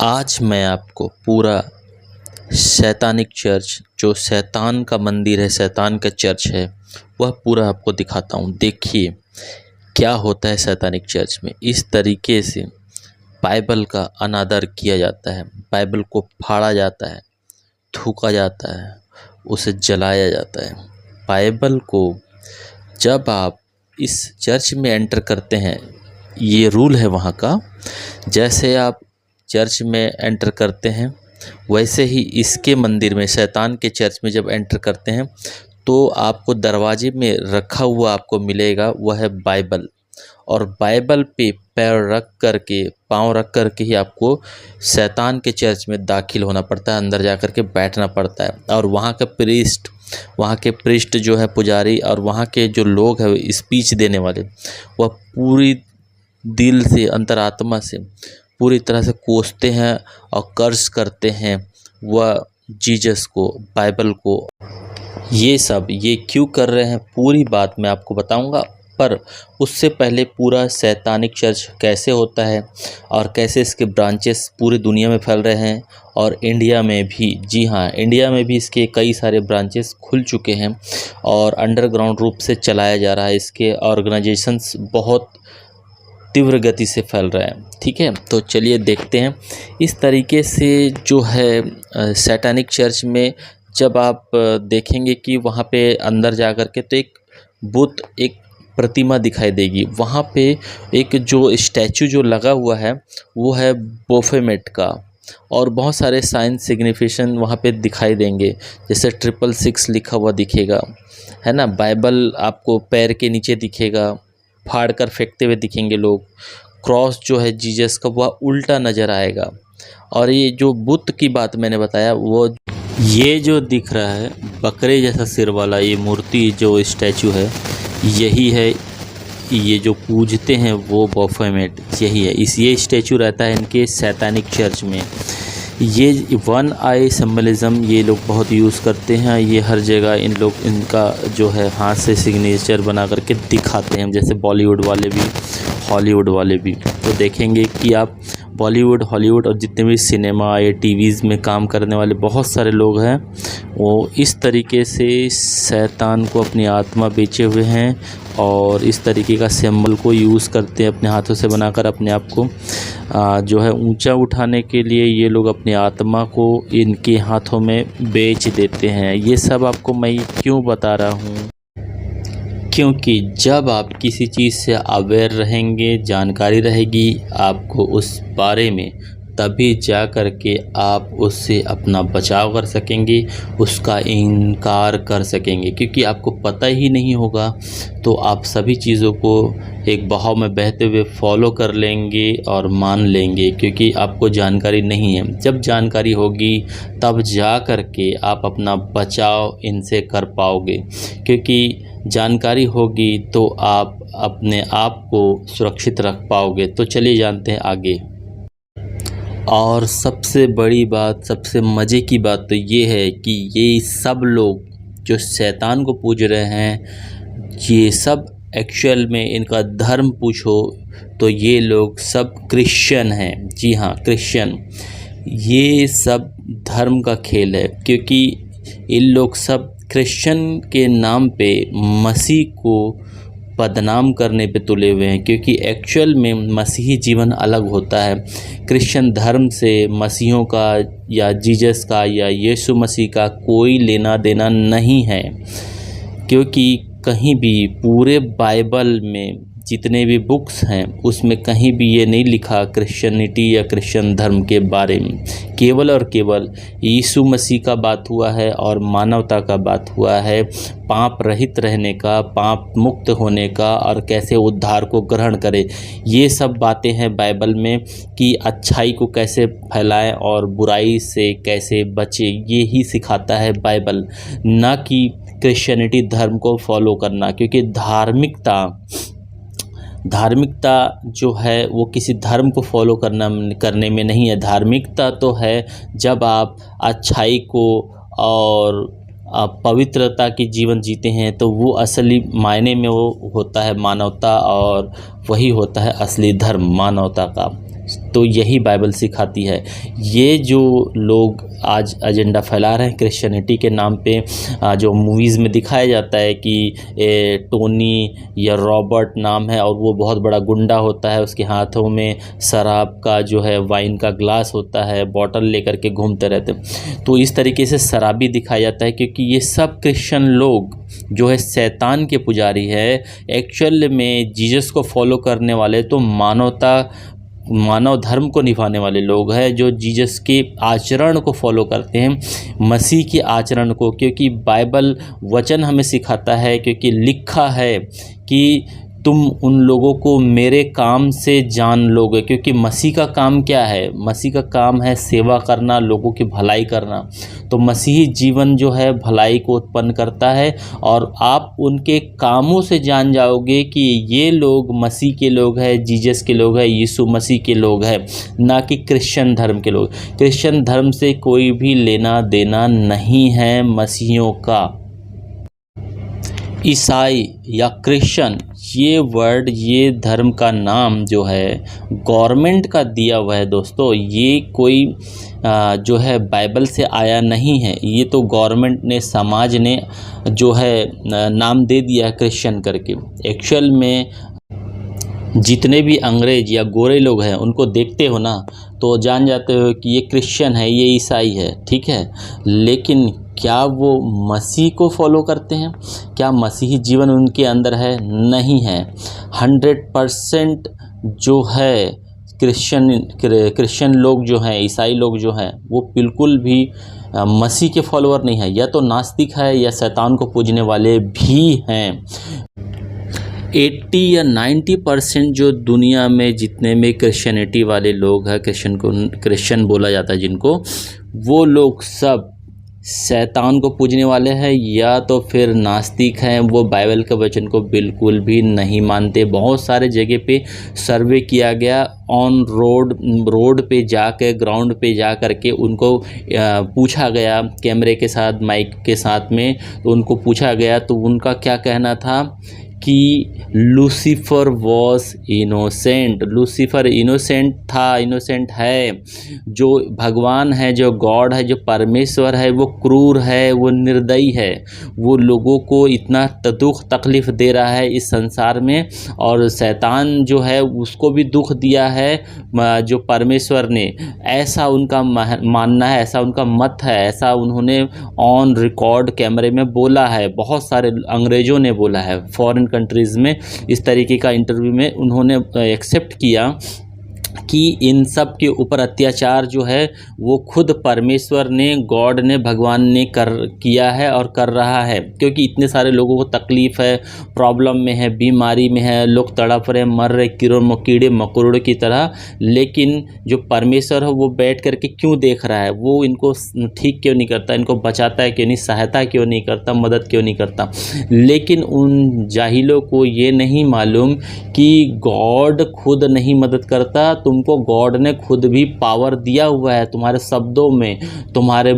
आज मैं आपको पूरा शैतानिक चर्च, जो शैतान का मंदिर है, शैतान का चर्च है, वह पूरा आपको दिखाता हूँ। देखिए क्या होता है शैतानिक चर्च में। इस तरीके से बाइबल का अनादर किया जाता है, बाइबल को फाड़ा जाता है, थूका जाता है, उसे जलाया जाता है। बाइबल को जब आप इस चर्च में एंटर करते हैं, ये रूल है वहाँ का, जैसे आप चर्च में एंटर करते हैं वैसे ही इसके मंदिर में, शैतान के चर्च में जब एंटर करते हैं तो आपको दरवाजे में रखा हुआ आपको मिलेगा, वह है बाइबल। और बाइबल पे पैर रख कर के, पाँव रख कर के ही आपको शैतान के चर्च में दाखिल होना पड़ता है, अंदर जा कर के बैठना पड़ता है। और वहाँ के प्रिस्ट जो है, पुजारी, और वहाँ के जो लोग हैं स्पीच देने वाले, वह पूरी दिल से, अंतरात्मा से पूरी तरह से कोसते हैं और कर्ज करते हैं वह जीसस को, बाइबल को। ये क्यों कर रहे हैं, पूरी बात मैं आपको बताऊंगा। पर उससे पहले पूरा शैतानिक चर्च कैसे होता है और कैसे इसके ब्रांचेस पूरी दुनिया में फैल रहे हैं, और इंडिया में भी, जी हाँ, इंडिया में भी इसके कई सारे ब्रांचेस खुल चुके हैं और अंडरग्राउंड रूप से चलाया जा रहा है। इसके ऑर्गेनाइजेशंस बहुत तीव्र गति से फैल रहा है। ठीक है, तो चलिए देखते हैं। इस तरीके से जो है सैटानिक चर्च में जब आप देखेंगे कि वहाँ पे अंदर जा कर के तो एक बुत, एक प्रतिमा दिखाई देगी। वहाँ पे एक जो स्टैचू जो लगा हुआ है वो है बोफेमेट का, और बहुत सारे साइंस सिग्निफिकेशन वहाँ पे दिखाई देंगे, जैसे 666 लिखा हुआ दिखेगा, है ना। बाइबल आपको पैर के नीचे दिखेगा, फाड़ कर फेंकते हुए दिखेंगे लोग। क्रॉस जो है जीसस का, वह उल्टा नज़र आएगा। और ये जो बुत की बात मैंने बताया, वो ये जो दिख रहा है बकरे जैसा सिर वाला ये मूर्ति, जो स्टैचू है, यही है। ये जो पूजते हैं वो बॉफेमेट यही है। ये स्टैचू रहता है इनके सैतानिक चर्च में। ये वन आई सिम्बलिज़म ये लोग बहुत यूज़ करते हैं। ये हर जगह इन लोग इनका जो है हाथ से सिग्नेचर बना करके दिखाते हैं, जैसे बॉलीवुड वाले भी, हॉलीवुड वाले भी। तो देखेंगे कि आप बॉलीवुड, हॉलीवुड और जितने भी सिनेमा या टीवीज़ में काम करने वाले बहुत सारे लोग हैं, वो इस तरीके से शैतान को अपनी आत्मा बेचे हुए हैं और इस तरीके का सिंबल को यूज़ करते हैं अपने हाथों से बनाकर अपने आप को जो है ऊंचा उठाने के लिए। ये लोग अपनी आत्मा को इनके हाथों में बेच देते हैं। ये सब आपको मैं क्यों बता रहा हूँ, क्योंकि जब आप किसी चीज़ से अवेयर रहेंगे, जानकारी रहेगी आपको उस बारे में, तभी जा कर के आप उससे अपना बचाव कर सकेंगे, उसका इनकार कर सकेंगे। क्योंकि आपको पता ही नहीं होगा तो आप सभी चीज़ों को एक बहाव में बहते हुए फॉलो कर लेंगे और मान लेंगे, क्योंकि आपको जानकारी नहीं है। जब जानकारी होगी तब जा कर के आप अपना बचाव इनसे कर पाओगे, क्योंकि जानकारी होगी तो आप अपने आप को सुरक्षित रख पाओगे। तो चलिए जानते हैं आगे। और सबसे बड़ी बात, सबसे मज़े की बात तो ये है कि ये सब लोग जो शैतान को पूज रहे हैं, ये सब एक्चुअल में इनका धर्म पूछो तो ये लोग सब क्रिश्चियन हैं। जी हाँ, क्रिश्चियन। ये सब धर्म का खेल है, क्योंकि इन लोग सब क्रिश्चियन के नाम पे मसीह को बदनाम करने पे तुले हुए हैं। क्योंकि एक्चुअल में मसीही जीवन अलग होता है। क्रिश्चियन धर्म से मसीहों का या जीसस का या यीशु मसीह का कोई लेना देना नहीं है, क्योंकि कहीं भी पूरे बाइबल में जितने भी बुक्स हैं उसमें कहीं भी ये नहीं लिखा क्रिश्चियनिटी या क्रिश्चियन धर्म के बारे में। केवल और केवल यीशु मसीह का बात हुआ है और मानवता का बात हुआ है, पाप रहित रहने का, पाप मुक्त होने का, और कैसे उद्धार को ग्रहण करें। ये सब बातें हैं बाइबल में, कि अच्छाई को कैसे फैलाएं और बुराई से कैसे बचें। ये ही सिखाता है बाइबल, ना कि क्रिश्चियनिटी धर्म को फॉलो करना। क्योंकि धार्मिकता जो है वो किसी धर्म को फॉलो करने में नहीं है। धार्मिकता तो है जब आप अच्छाई को और पवित्रता की जीवन जीते हैं, तो वो असली मायने में वो होता है मानवता, और वही होता है असली धर्म मानवता का। तो यही बाइबल सिखाती है। ये जो लोग आज एजेंडा फैला रहे हैं क्रिश्चियनिटी के नाम पे, जो मूवीज़ में दिखाया जाता है कि टोनी या रॉबर्ट नाम है और वो बहुत बड़ा गुंडा होता है, उसके हाथों में शराब का जो है वाइन का ग्लास होता है, बॉटल लेकर के घूमते रहते हैं। तो इस तरीके से शराबी दिखाया जाता है, क्योंकि ये सब क्रिश्चियन लोग जो है शैतान के पुजारी है। एक्चुअल में जीसस को फॉलो करने वाले तो मानव धर्म को निभाने वाले लोग हैं, जो जीसस के आचरण को फॉलो करते हैं, मसीह के आचरण को। क्योंकि बाइबल वचन हमें सिखाता है, क्योंकि लिखा है कि तुम उन लोगों को मेरे काम से जान लोगे। क्योंकि मसीह का काम क्या है? मसीह का काम है सेवा करना, लोगों की भलाई करना। तो मसीही जीवन जो है भलाई को उत्पन्न करता है, और आप उनके कामों से जान जाओगे कि ये लोग मसीह के लोग हैं, जीसस के लोग हैं, यीशु मसीह के लोग हैं, ना कि क्रिश्चियन धर्म के लोग। क्रिश्चियन धर्म से कोई भी लेना देना नहीं है मसीहियों का। ईसाई या क्रिश्चियन, ये वर्ड, ये धर्म का नाम जो है गवर्नमेंट का दिया हुआ है दोस्तों। ये कोई जो है बाइबल से आया नहीं है, ये तो गवर्नमेंट ने, समाज ने जो है नाम दे दिया है क्रिश्चियन करके। एक्चुअल में जितने भी अंग्रेज या गोरे लोग हैं उनको देखते हो ना, तो जान जाते हो कि ये क्रिश्चियन है, ये ईसाई है, ठीक है। लेकिन क्या वो मसीह को फॉलो करते हैं? क्या मसीही जीवन उनके अंदर है? नहीं है। 100% जो है क्रिश्चियन लोग जो हैं, ईसाई लोग जो हैं, वो बिल्कुल भी मसीह के फॉलोअर नहीं है, या तो नास्तिक है या शैतान को पूजने वाले भी हैं। 80 या 90% जो दुनिया में जितने में क्रिश्चियनिटी वाले लोग हैं, क्रिश्चियन बोला जाता है जिनको, वो लोग सब शैतान को पूजने वाले हैं, या तो फिर नास्तिक हैं। वो बाइबल के वचन को बिल्कुल भी नहीं मानते। बहुत सारे जगह पे सर्वे किया गया, ऑन रोड पे जाकर, ग्राउंड पे जा कर के उनको पूछा गया, कैमरे के साथ, माइक के साथ में, तो उनको पूछा गया, तो उनका क्या कहना था कि Lucifer was innocent. Lucifer innocent था, इनोसेंट है। जो भगवान है, जो गॉड है, जो परमेश्वर है, वो क्रूर है, वो निर्दयी है। वो लोगों को इतना दुख तकलीफ़ दे रहा है इस संसार में, और शैतान जो है उसको भी दुख दिया है जो परमेश्वर ने। ऐसा उनका मानना है, ऐसा उनका मत है, ऐसा उन्होंने ऑन रिकॉर्ड कैमरे में बोला है। बहुत सारे अंग्रेज़ों ने बोला है, फॉरेन कंट्रीज़ में इस तरीके का इंटरव्यू में उन्होंने एक्सेप्ट किया कि इन सब के ऊपर अत्याचार जो है वो खुद परमेश्वर ने, गॉड ने, भगवान ने किया है और कर रहा है। क्योंकि इतने सारे लोगों को तकलीफ़ है, प्रॉब्लम में है, बीमारी में है, लोग तड़प रहे, मर रहे कीड़े मकोड़ों की तरह। लेकिन जो परमेश्वर है वो बैठ करके क्यों देख रहा है? वो इनको ठीक क्यों नहीं करता? इनको बचाता है क्यों नहीं? सहायता क्यों नहीं करता? मदद क्यों नहीं करता? लेकिन उन जाहिलों को ये नहीं मालूम कि गॉड खुद नहीं मदद करता। तुमको गॉड ने खुद भी पावर दिया हुआ है, तुम्हारे शब्दों में, तुम्हारे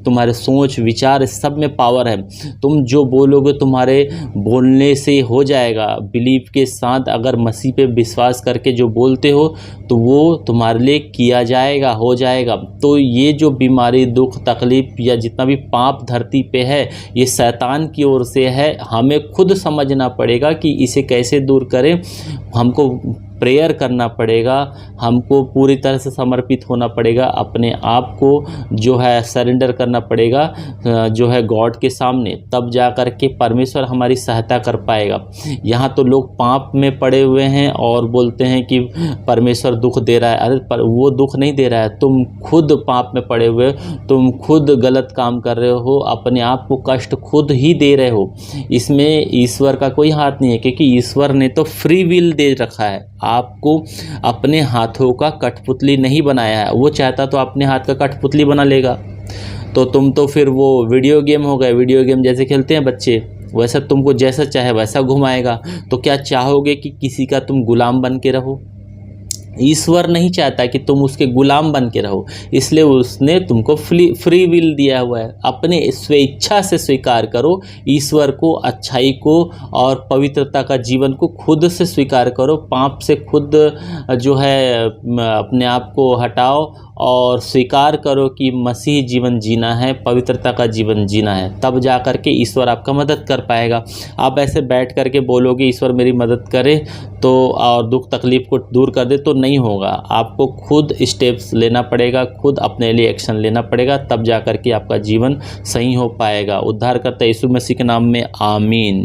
तुम्हारे सोच विचार सब में पावर है। तुम जो बोलोगे तुम्हारे बोलने से हो जाएगा। बिलीव के साथ अगर मसीह पे विश्वास करके जो बोलते हो तो वो तुम्हारे लिए किया जाएगा, हो जाएगा। तो ये जो बीमारी, दुख, तकलीफ या जितना भी पाप धरती पे है, ये शैतान की ओर से है। हमें खुद समझना पड़ेगा कि इसे कैसे दूर करें। हमको प्रेयर करना पड़ेगा, हमको पूरी तरह से समर्पित होना पड़ेगा, अपने आप को जो है सरेंडर करना पड़ेगा जो है गॉड के सामने। तब जा कर के परमेश्वर हमारी सहायता कर पाएगा। यहाँ तो लोग पाप में पड़े हुए हैं और बोलते हैं कि परमेश्वर दुख दे रहा है। अरे पर वो दुख नहीं दे रहा है, तुम खुद पाप में पड़े हुए, तुम खुद गलत काम कर रहे हो, अपने आप को कष्ट खुद ही दे रहे हो। इसमें ईश्वर का कोई हाथ नहीं है, क्योंकि ईश्वर ने तो फ्री विल दे रखा है। आपको अपने हाथों का कठपुतली नहीं बनाया है। वो चाहता तो अपने हाथ का कठपुतली बना लेगा। तो तुम तो फिर वो वीडियो गेम हो गए, वीडियो गेम जैसे खेलते हैं बच्चे, वैसा तुमको जैसा चाहे वैसा घुमाएगा। तो क्या चाहोगे कि किसी का तुम गुलाम बन के रहो? ईश्वर नहीं चाहता कि तुम उसके गुलाम बन के रहो, इसलिए उसने तुमको फ्री विल दिया हुआ है। अपने स्वेच्छा से स्वीकार करो ईश्वर को, अच्छाई को और पवित्रता का जीवन को खुद से स्वीकार करो। पाप से खुद जो है अपने आप को हटाओ और स्वीकार करो कि मसीह जीवन जीना है, पवित्रता का जीवन जीना है। तब जा कर के ईश्वर आपका मदद कर पाएगा। आप ऐसे बैठ कर के बोलोगे ईश्वर मेरी मदद करे तो और दुख तकलीफ़ को दूर कर दे, तो नहीं होगा। आपको खुद स्टेप्स लेना पड़ेगा, खुद अपने लिए एक्शन लेना पड़ेगा, तब जा कर के आपका जीवन सही हो पाएगा। उद्धारकर्ता यीशु मसीह के नाम में आमीन।